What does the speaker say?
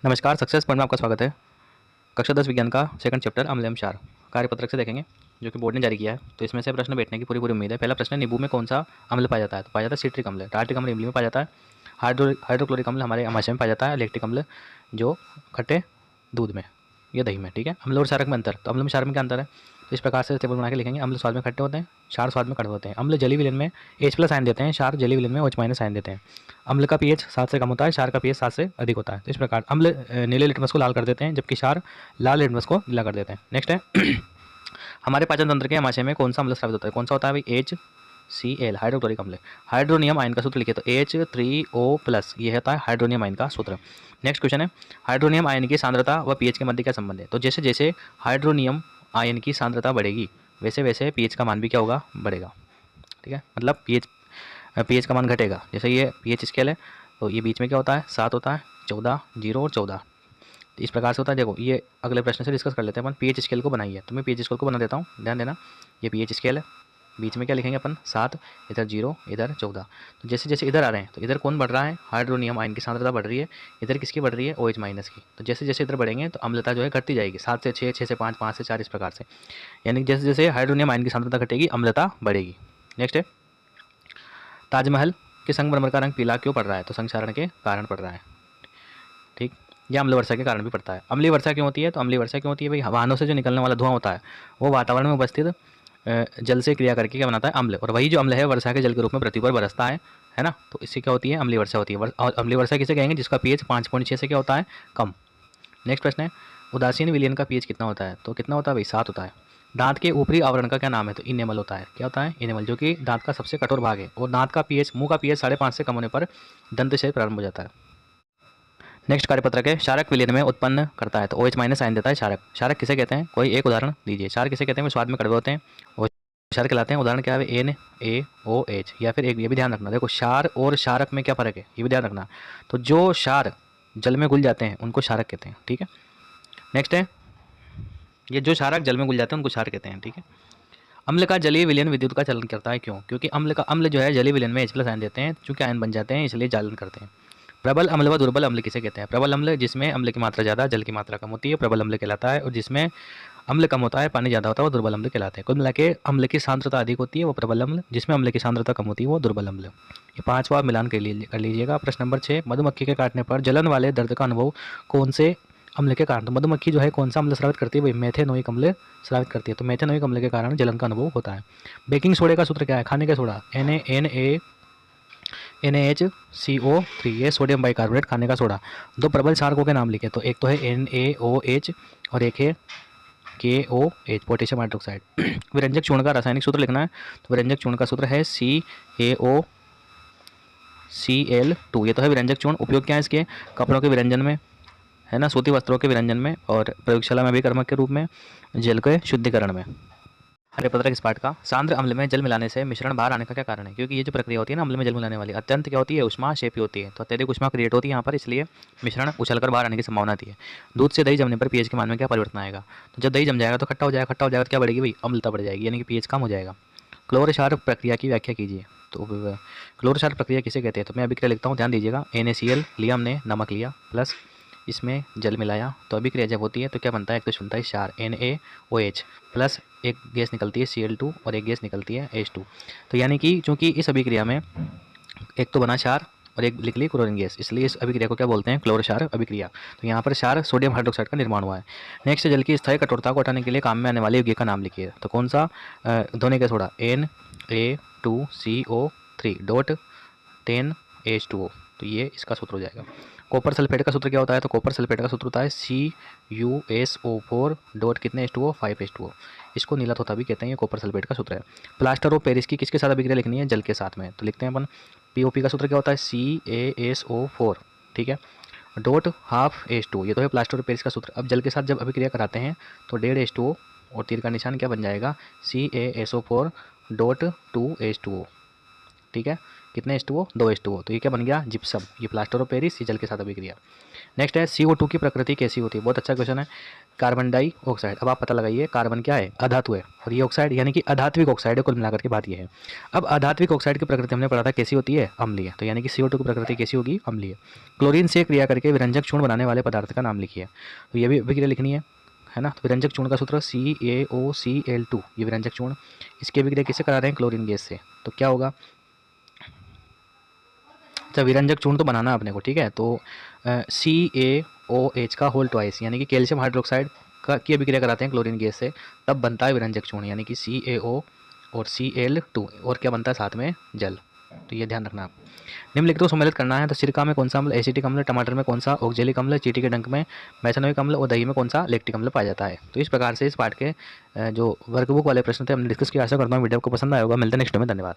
नमस्कार, success point में आपका स्वागत है। कक्षा 10 विज्ञान का सेकंड चैप्टर अम्ल एवं क्षार कार्यपत्रक से देखेंगे, जो कि बोर्ड ने जारी किया है। तो इसमें से प्रश्न बैठने की पूरी उम्मीद है। पहला प्रश्न है, नींबू में कौन सा अम्ल पाया जाता है? तो पाया जाता है सिट्रिक अम्ल, टार्टिक अम्ल इमली में पाया जाता है, हाइड्रोक्लोरिक अम्ल हमारे अमाशय में पाया जाता है, लैक्टिक अम्ल जो खट्टे दूध में या दही में। ठीक है, अम्ल और क्षारक में अंतर। तो अम्ल में क्षारक में क्या अंतर है? तो इस प्रकार से टेबल बना के लिखेंगे। अम्ल स्वाद में खट्टे होते हैं, क्षार स्वाद में कड़वे होते हैं। अम्ल जलीय विलयन में H+ आयन देते हैं, क्षार जलीय विलयन में OH- आयन देते हैं। अम्ल का पीएच 7 से कम होता है, क्षार का पीएच 7 से अधिक होता है। तो इस प्रकार अम्ल नीले लिटमस को लाल कर देते हैं, जबकि क्षार लाल लिटमस को नीला कर देते हैं। नेक्स्ट है हमारे पाचन तंत्र के आमाशय में कौन सा अम्ल स्रावित होता है? कौन सा होता है भाई? HCl हाइड्रोक्लोरिक अम्ल। हाइड्रोनियम आयन का सूत्र लिखिए, तो H3O+, ये होता है हाइड्रोनियम आयन का सूत्र। नेक्स्ट क्वेश्चन है, हाइड्रोनियम आयन की सांद्रता व पीएच के मध्य क्या संबंध है? तो जैसे जैसे हाइड्रोनियम आयन की सांद्रता बढ़ेगी, वैसे वैसे पीएच का मान भी क्या होगा? बढ़ेगा। ठीक है, मतलब पीएच का मान घटेगा। जैसे ये पीएच स्केल है, तो ये बीच में क्या होता है? 7 होता है, 14, 0 और 14। तो इस प्रकार से होता है। देखो, ये अगले प्रश्न से डिस्कस कर लेते हैं अपन। पीएच स्केल को बनाइए, तो मैं पीएच स्केल को बना देता हूँ, ध्यान देना। ये पीएच स्केल है, बीच में क्या लिखेंगे अपन? 7, इधर 0, इधर 14। तो जैसे जैसे इधर आ रहे हैं, तो इधर कौन बढ़ रहा है? हाइड्रोनियम आयन की सांद्रता बढ़ रही है। इधर किसकी बढ़ रही है? OH- की। तो जैसे जैसे इधर बढ़ेंगे तो अम्लता जो है घटती जाएगी, 7 से 6, 6 से 5, 5 से 4, इस प्रकार से। यानी कि जैसे जैसे हाइड्रोनियम आयन की सांद्रता घटेगी, अम्लता बढ़ेगी। नेक्स्ट है, ताजमहल के संगमरमर का रंग पीला क्यों पड़ रहा है? तो संक्षारण के कारण पड़ रहा है। ठीक, यह अम्ल वर्षा के कारण भी पड़ता है। अम्लीय वर्षा क्यों होती है? तो अम्लीय वर्षा क्यों होती है भाई? वाहनों से जो निकलने वाला धुआं होता है, वो वातावरण में उपस्थित जल से क्रिया करके क्या बनाता है? अम्ल। और वही जो अम्ल है वर्षा के जल के रूप में पृथ्वी पर बरसता है ना। तो इससे क्या होती है? अम्लीय वर्षा होती है। और अम्लीय वर्षा किसे कहेंगे? जिसका पीएच 5.6 से क्या होता है? कम। नेक्स्ट प्रश्न है, उदासीन विलयन का पीएच कितना होता है? तो कितना होता है भाई? 7 होता है। दांत के ऊपरी आवरण का क्या नाम है? तो इनेमल होता है। क्या होता है? इनेमल, जो कि दांत का सबसे कठोर भाग है। और दांत का पीएच, मुंह का पीएच 5.5 से कम होने पर दंत से प्रारंभ हो जाता है। नेक्स्ट कार्यपत्रक है, क्षारक विलयन में उत्पन्न करता है। तो OH- आयन देता है क्षारक। क्षारक किसे कहते हैं? कोई एक उदाहरण दीजिए। क्षार किसे कहते हैं? वे स्वाद में कड़वे होते हैं और क्षार कहलाते हैं। उदाहरण क्या है? NaOH। या फिर एक ये भी ध्यान रखना, देखो क्षार और क्षारक में क्या फ़र्क है, ये भी ध्यान रखना। तो जो क्षार जल में घुल जाते हैं उनको क्षारक कहते हैं। ठीक है, नेक्स्ट है, ये जो क्षारक जल में घुल जाते हैं उनको क्षार कहते हैं। ठीक है, अम्ल का जलीय विलयन विद्युत का चालन करता है। क्यों? क्योंकि अम्ल जो है जलीय विलयन में H+ आयन देते हैं, चूंकि आयन बन जाते हैं इसलिए चालन करते हैं। प्रबल अम्ल व दुर्बल अम्ल किसे कहते हैं? प्रबल अम्ल जिसमें अम्ल की मात्रा ज़्यादा, जल की मात्रा कम होती है, प्रबल अम्ल कहलाता है। और जिसमें अम्ल कम होता है, पानी ज़्यादा होता है, वो दुर्बल अम्ल कहलाते हैं। कुल मिला के अम्ल की सांद्रता अधिक होती है वो प्रबल अम्ल, जिसमें अम्ल की सांद्रता कम होती है वो दुर्बल अम्ल। ये 5वां मिलान कर लीजिएगा। प्रश्न नंबर 6, मधुमक्खी के काटने पर जलन वाले दर्द का अनुभव कौन से अम्ल के कारण? तो मधुमक्खी जो है कौन सा अम्ल स्रावित करती है भाई? मेथेनोइक अम्ल स्रावित करती है। तो मेथेनोइक अम्ल के कारण जलन का अनुभव होता है। बेकिंग सोडे का सूत्र क्या है? खाने का सोडा NaHCO3, ये सोडियम बाइकार्बोनेट, खाने का सोडा। दो प्रबल क्षारकों के नाम लिखे, तो एक तो है NaOH और एक है KOH, पोटेशियम हाइड्रोक्साइड। विरंजक चूर्ण का रासायनिक सूत्र लिखना है। तो विरंजक चूर्ण का सूत्र है CaOCl2। ये तो है विरंजक चूर्ण। उपयोग क्या है इसके? कपड़ों के विरंजन में, है ना, सूती वस्त्रों के विरंजन में, और प्रयोगशाला में अभिकर्मक के रूप में, जल के शुद्धिकरण में। कार्यपत्रक इस पाठ का, सांद्र अम्ल में जल मिलाने से मिश्रण बाहर आने का क्या कारण है? क्योंकि ये जो प्रक्रिया होती है ना अम्ल में जल मिलाने वाली, अत्यंत क्या होती है? उष्माक्षेपी होती है। तो अत्यधिक उष्मा क्रिएट होती है यहाँ पर, इसलिए मिश्रण उछलकर बाहर आने की संभावना होती है। दूध से दही जमने पर पीएच के मान में क्या परिवर्तन आएगा? तो जब दही जम जाएगा तो खट्टा हो जाएगा, खट्टा हो जाएगा तो क्या बढ़ेगी भाई? अम्लता बढ़ जाएगी, यानी कि पीएच कम हो जाएगा। क्लोर क्षार प्रक्रिया की व्याख्या कीजिए। तो क्लोर क्षार प्रक्रिया किसे कहते हैं? तो मैं अभिक्रिया लिखता हूँ, ध्यान दीजिएगा। NaCl लिया हमने, नमक लिया, प्लस इसमें जल मिलाया, तो अभिक्रिया जब होती है तो क्या बनता है? एक तो बनता है क्षार NaOH, प्लस एक गैस निकलती है Cl2 और एक गैस निकलती है H2। तो यानी कि चूंकि इस अभिक्रिया में एक तो बना क्षार और एक लिख ली क्लोरीन गैस, इसलिए इस अभिक्रिया को क्या बोलते हैं? क्लोर क्षार अभिक्रिया। तो यहाँ पर क्षार सोडियम हाइड्रोक्साइड का निर्माण हुआ है। नेक्स्ट, जल की स्थायी कठोरता को हटाने के लिए काम में आने वाले यौगिक का नाम लिखिए। तो कौन सा? धोने का सोडा Na2CO3 डॉट 10H2O। तो ये इसका सूत्र हो जाएगा। कॉपर सल्फेट का सूत्र क्या होता है? तो कॉपर सल्फेट का सूत्र होता है CuSO4 डॉट कितने H2O? 5H2O। इसको नीला तोता भी कहते हैं, ये कॉपर सल्फेट का सूत्र है। प्लास्टर ऑफ पेरिस की किसके साथ अभिक्रिया लिखनी है? जल के साथ में। तो लिखते हैं अपन, POP का सूत्र क्या होता है? CaSO4। ठीक है, डॉट हाफ H2O, ये तो है प्लास्टर ऑफ पेरिस का सूत्र। अब जल के साथ जब अभिक्रिया कराते हैं तो 1.5H2O और तीर का निशान क्या बन जाएगा? CaSO4 dot 2H2O। ठीक है, कितने H2O, 2 H2O, तो ये क्या बन गया, जिप्सम। ये प्लास्टर ऑफ पेरिस, ये जल के साथ अभिक्रिया। नेक्स्ट है CO2 की प्रकृति कैसी होती है, बहुत अच्छा क्वेश्चन है। कार्बन डाइऑक्साइड, अब आप पता लगाइए कार्बन क्या है, अधातु है, और ये ऑक्साइड यानी कि अधात्विक ऑक्साइड है, कुल मिलाकर के बात ये है। अब अधात्विक ऑक्साइड की प्रकृति हमने पढ़ा था कैसी होती है, अम्लीय, तो यानी कि CO2 की प्रकृति कैसी होगी, अम्लीय। क्लोरीन से क्रिया करके विरंजक चूर्ण बनाने वाले पदार्थ का नाम लिखिए, तो ये भी अभिक्रिया लिखनी है ना। तो विरंजक चूर्ण का सूत्र CaOCl2, ये विरंजक चूर्ण, इसकी अभिक्रिया किससे करा रहे हैं, क्लोरीन गैस से, तो क्या होगा। अच्छा, विरंजक चूर्ण तो बनाना है अपने को, ठीक है, तो CaOH का होल ट्वाइस यानी कि कैल्शियम हाइड्रोक्साइड का की अभिक्रिया कराते हैं क्लोरीन गैस से, तब बनता है विरंजक चूर्ण, यानी कि CaO और Cl2, और क्या बनता है साथ में, जल। तो ये ध्यान रखना आप। निम्नलिखित को सम्मिलित करना है, तो सिरका में कौन सा अम्ल, एसिटिक अम्ल, टमाटर में कौन सा ऑक्जेलिक अम्ल, चींटी के डंक में मैथनोइक अम्ल, और दही में कौन सा लैक्टिक अम्ल पाया जाता है। तो इस प्रकार से इस पाठ के जो वर्कबुक वाले प्रश्न थे हमने डिस्कस किया। आशा करता हूँ वीडियो को पसंद आया होगा। मिलते हैं नेक्स्ट में, धन्यवाद।